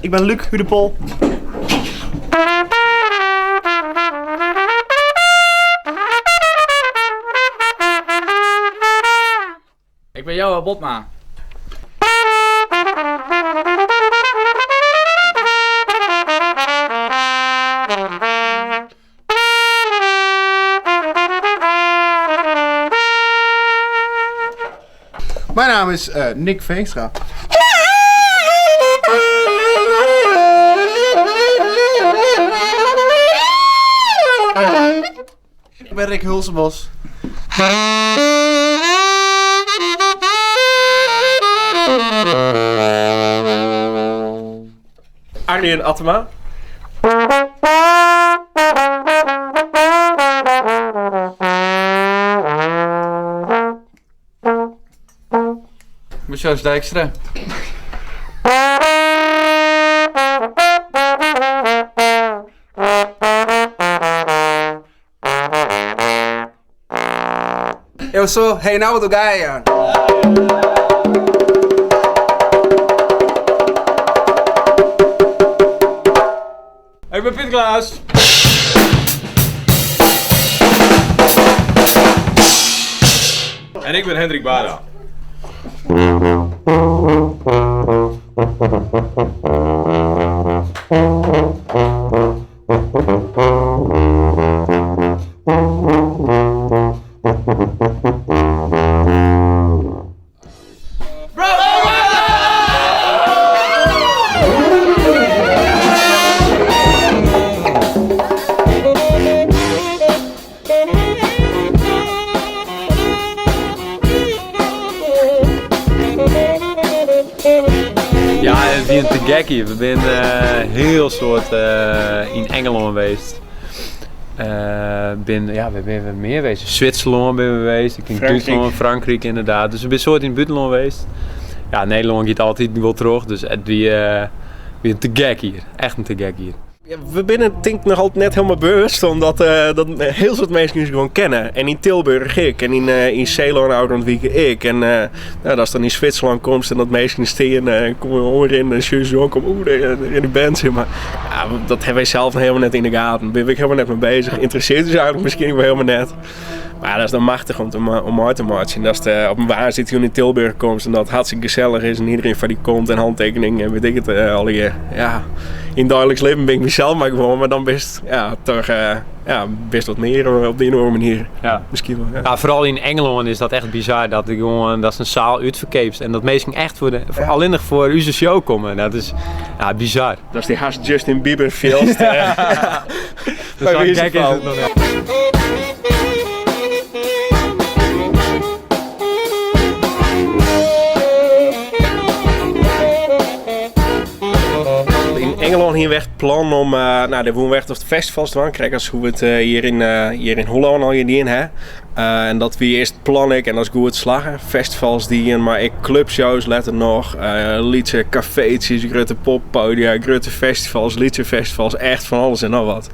Ik ben Luc Hudepol. Ik ben Johan Botma. Mijn naam is Nick Veenstra. Ik ben Rick Hulsebos. Arjen Attema. Ik ben Sjors Dijkstra. Eu sou Reinaldo Gaia. Ik ben Piet Klaas. En ik ben Hendrik Bada. Ja, we zijn te gek hier. We zijn heel soort in Engeland geweest. We zijn meer geweest. Zwitserland ben we geweest. Ik denk Duitsland, Frankrijk inderdaad. Dus we zijn soort in het buitenland geweest. Ja, Nederland gaat altijd wel terug. Dus het weer te gek hier. Echt een te gek hier. Ja, we binnen denk ik nog altijd net helemaal bewust omdat dat heel soort mensen ons gewoon kennen. En in Tilburg ik en in Zeeland Oud-Ontwieken ik. En nou, als dan in Zwitserland komt en dat mensen steen komen we horen in de ook om in de band zeg maar. Ja, dat hebben wij zelf nog helemaal net in de gaten. Daar ben ik helemaal net mee bezig. Interesseert dus eigenlijk misschien wel helemaal net. Maar ja, dat is dan machtig om uit te marchen. Dat is op een waar zit je in Tilburg komt en dat hartstikke gezellig is en iedereen van die komt en handtekening en weet ik het al je. Ja, in dagelijks leven ben ik mezelf maar gewoon, maar dan best toch best wat meer op de enorme manier. Ja. Misschien wel. Ja. Ja, vooral in Engeland is dat echt bizar dat is een zaal uitverkeept en dat mensen echt alleen nog voor onze show komen. Dat is bizar. Dat is die haast Justin Bieber feels. Dus zo gek is het nog niet. In Engeland hier werd het plan om de woonweg of de festivals te gaan. Kijk, als hoe we het hier in Holland al in hebben. En dat we eerst plannen en dat is goed slagen. Festivals maar ik clubshows letten nog. Liedje cafeetjes, grote poppodia, grote festivals, liedjefestivals. Echt van alles en nog wat.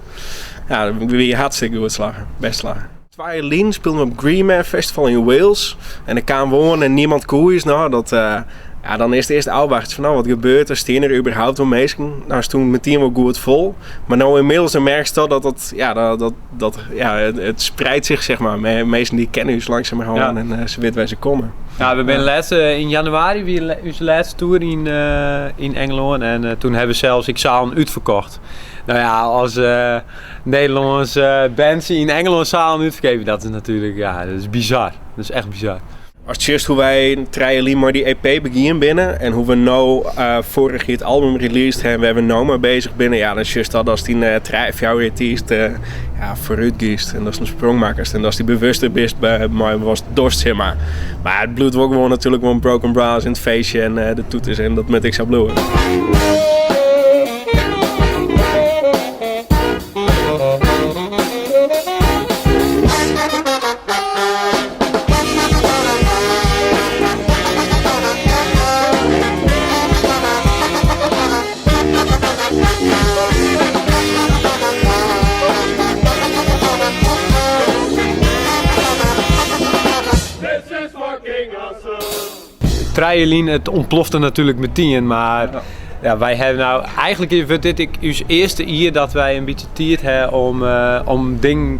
Ja, we weer hartstikke goed slagen. Best slagen. Twaalien speelden we op Greenman Festival in Wales. En ik kwam wonen en niemand koe is. Nou, dan is het eerst afwachten van wat gebeurt er, steen er überhaupt wel mensen. Nou is toen meteen wel goed vol. Maar nou inmiddels merk je het spreidt zich zeg maar. Mensen die kennen u langzamerhand en ze weten waar ze komen. Ja, we zijn in januari weer onze laatste tour in Engeland en toen hebben we zelfs zaal uitverkocht. Nou ja, als Nederlandse bands in Engeland zalen uitvergeven, dat is natuurlijk, dat is bizar. Dat is echt bizar. Als het juist hoe wij treien maar die EP beginnen binnen en hoe we nou vorig jaar het album released hebben, we hebben nou maar bezig binnen, ja, dan is juist dat als die 3 jouw artiest vooruit kiest en dat is een sprongmakers en als die bewuster is bij mij was dorst zeg maar. Maar het bloedt ook gewoon natuurlijk gewoon Broken Bras in het feestje en de toeters en dat met ik zou bloeien. Trialien, het ontplofte natuurlijk meteen, maar Ja, wij hebben nou eigenlijk is dit ons eerste jaar dat wij een beetje tijd hebben om ding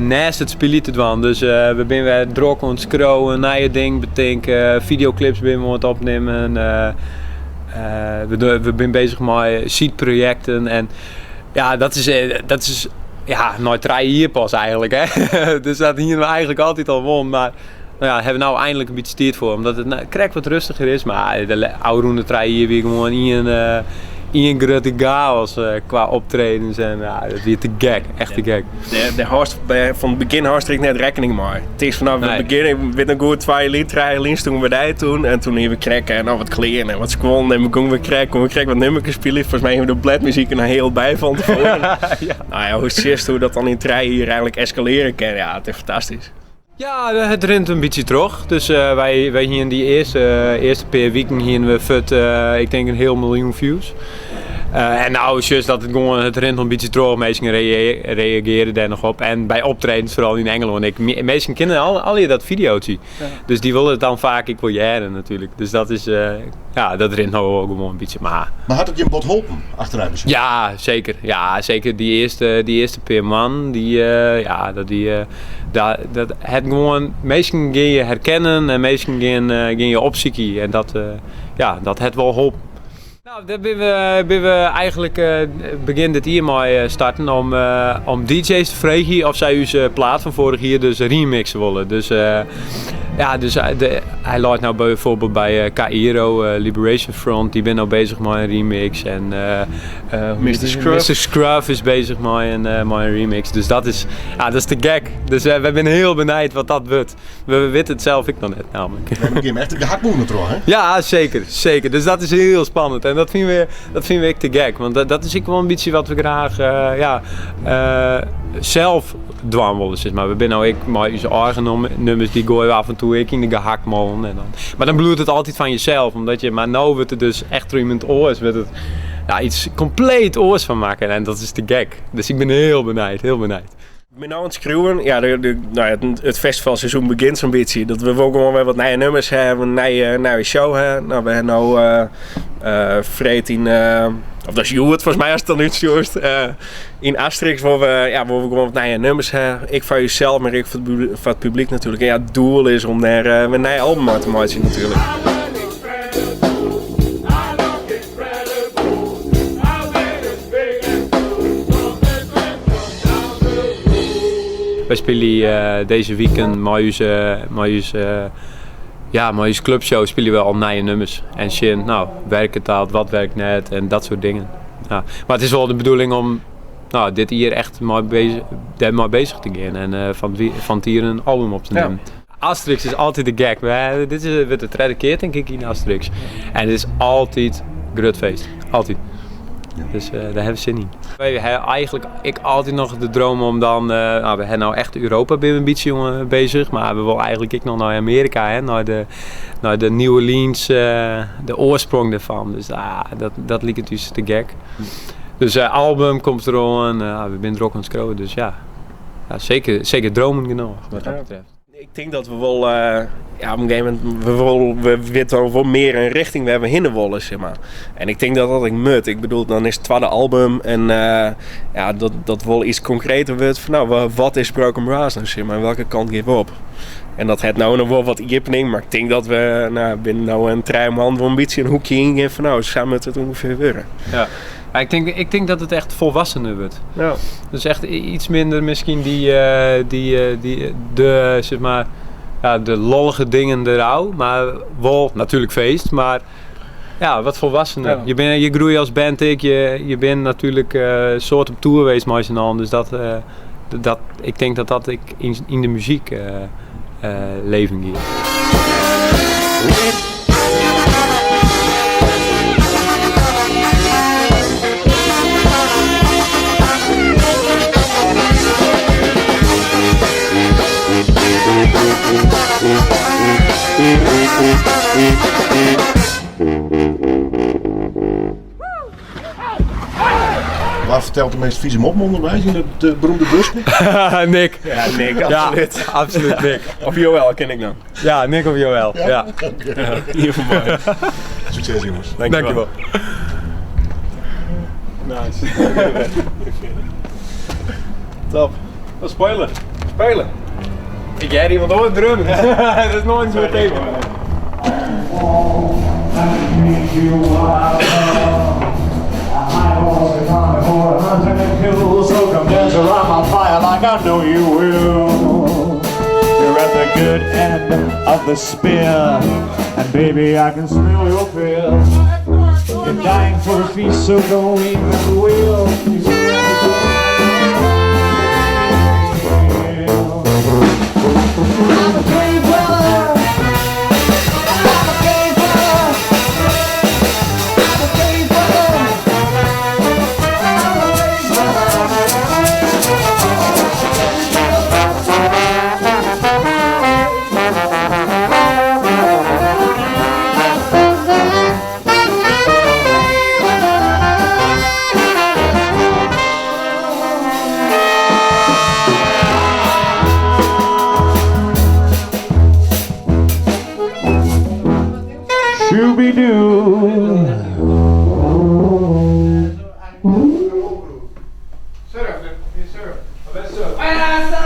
naast het spelen te doen. Dus we zijn weer druk aan het scrollen, nieuwe dingen bedenken, videoclips ben we aan het opnemen. We zijn bezig met seed-projecten en ja, dat is ja, nooit 3 jaar pas eigenlijk, hè. Dus dat hier we eigenlijk altijd al won, maar nou ja, hebben we nou eindelijk een beetje tijd voor, omdat het krijg wat rustiger is, maar de oude 3 jaar weer gewoon in grote chaos qua optredens en ja, dat is weer te gek, echt te gek. Van het begin hartstikke net rekening maar. Het is vanaf het begin, ik weet nog goed 2 lied, 3 lieds toen we daar toen en toen hebben we krekken en nou wat kleren en wat squallen en we konden we krekken wat nummertjes spelen. Volgens mij hebben we de bladmuziek er heel bij van tevoren. Ja. Nou ja, hoe zit hoe dat dan in 3 hier eigenlijk escaleren kan, ja, het is fantastisch. Ja, het rent een beetje terug. Dus wij hier in die eerste paar weken hier we fut, ik denk 1 miljoen views. En nou is juist dat het rent een beetje terug, mensen reageren daar nog op. En bij optredens, vooral in Engeland, mensen kennen al je dat videootje. Ja. Dus die willen het dan vaak jaren natuurlijk. Dus dat is, ja, dat rent nou ook gewoon een beetje. Maar had het je een bot geholpen achteruit misschien? Ja, zeker. Ja, zeker die eerste per man, dat het gewoon, mensen gaan je herkennen en mensen gaan je opzoeken. En dat het wel geholpen. Nou, daar ben we eigenlijk begin dit jaar mee starten om DJ's te vragen of zij onze plaat van vorig jaar dus remixen willen. Dus hij laat nou bijvoorbeeld bij Cairo, Liberation Front, die ben nou bezig met een remix en Mr. Scruff is bezig met een remix. Dus dat is te gek. Dus we zijn heel benieuwd wat dat wordt. We weten het zelf ik nog net namelijk. We hebben echt de gehaktmoenen terug, hè? Ja, zeker. Dus dat is heel spannend en dat vinden we te gek. Want dat is ook wel een beetje wat we graag zelf doen willen. Zeg maar. We zijn nou maar onze eigen nummers die gooien we af en toe in de gehaktmolen. Maar dan bloedt het altijd van jezelf. Omdat maar nou wordt het dus echt door iemand oors. Wordt het iets compleet oors van maken. En dat is te gek. Dus ik ben heel benieuwd. Ik ben nou aan het schreeuwen. Ja, het festivalseizoen begint zo'n beetje. Dat we ook gewoon weer wat nieuwe nummers hebben, een nieuwe show hebben. Nou, we hebben nou Fred in, of dat is Joert volgens mij als het dan niet stuurt, in Asterix waar we gewoon wat nieuwe nummers hebben. Ik van jezelf, maar ik voor het publiek natuurlijk. En ja, het doel is om daar een nieuw album uit te maken natuurlijk. Wij spelen deze weekend met onze clubshow spelen we al nieuwe nummers. En shit, nou, werkt het al, wat werkt net en dat soort dingen. Ja. Maar het is wel de bedoeling om dit hier echt maar bezig te gaan en van het hier een album op te nemen. Ja. Asterix is altijd de gag. Dit is de tweede keer denk ik in Asterix. En het is altijd een groot feest. Altijd. Dus daar hebben we zin in. We hebben eigenlijk altijd nog de droom om dan, we hebben nou echt Europa een beetje bezig, maar we willen eigenlijk nog naar Amerika, hè, naar de New Orleans, de oorsprong daarvan. Dus dat lijkt het dus te gek. Dus album komt er aan, we zijn er ook aan het scrollen, dus ja zeker dromen genoeg wat dat betreft. Ik denk dat we wel, op een gegeven moment, we weten wel meer een richting we hebben heen willen, zeg maar. En ik denk dat ik moet. Ik bedoel, dan is het tweede album en dat wel iets concreter wordt van, wat is Broken Brass nou, zeg maar, welke kant geven we op? En dat heeft nou nog wel wat opening, maar ik denk dat we binnen nou een 3 maanden wel een beetje een hoekje ingeven van, samen met het ongeveer worden. Ja. Ja, ik denk dat het echt volwassener wordt. Ja. Dus echt iets minder misschien de lollige dingen erouw, maar wel natuurlijk feest, maar ja, wat volwassener. Ja. Je groeit als band, je bent natuurlijk soort op tour geweest met z'n allen, dus ik denk dat in de muziek leven hier. Waar vertelt de meest vieze mop onderwijs in de beroemde busje? Nick. Ja, Nick, absoluut. Ja, absoluut Nick. Of Joël ken ik dan. Ja, Nick of Joël. Ja. Hier voor mij. Succes jongens. Dankjewel. Nice. Top. Wat spelen? Spelen. Ik jij iemand over drummen. Dat is nooit zo tegen. So come dance around my fire like I know you will. You're at the good end of the spear, and baby I can smell your fear. You're dying for a feast, so go eat the wheel. I'm a brave brother. I'm a brave brother. I'm a brave brother. Shooby-doo. Surf, surf. Let's surf.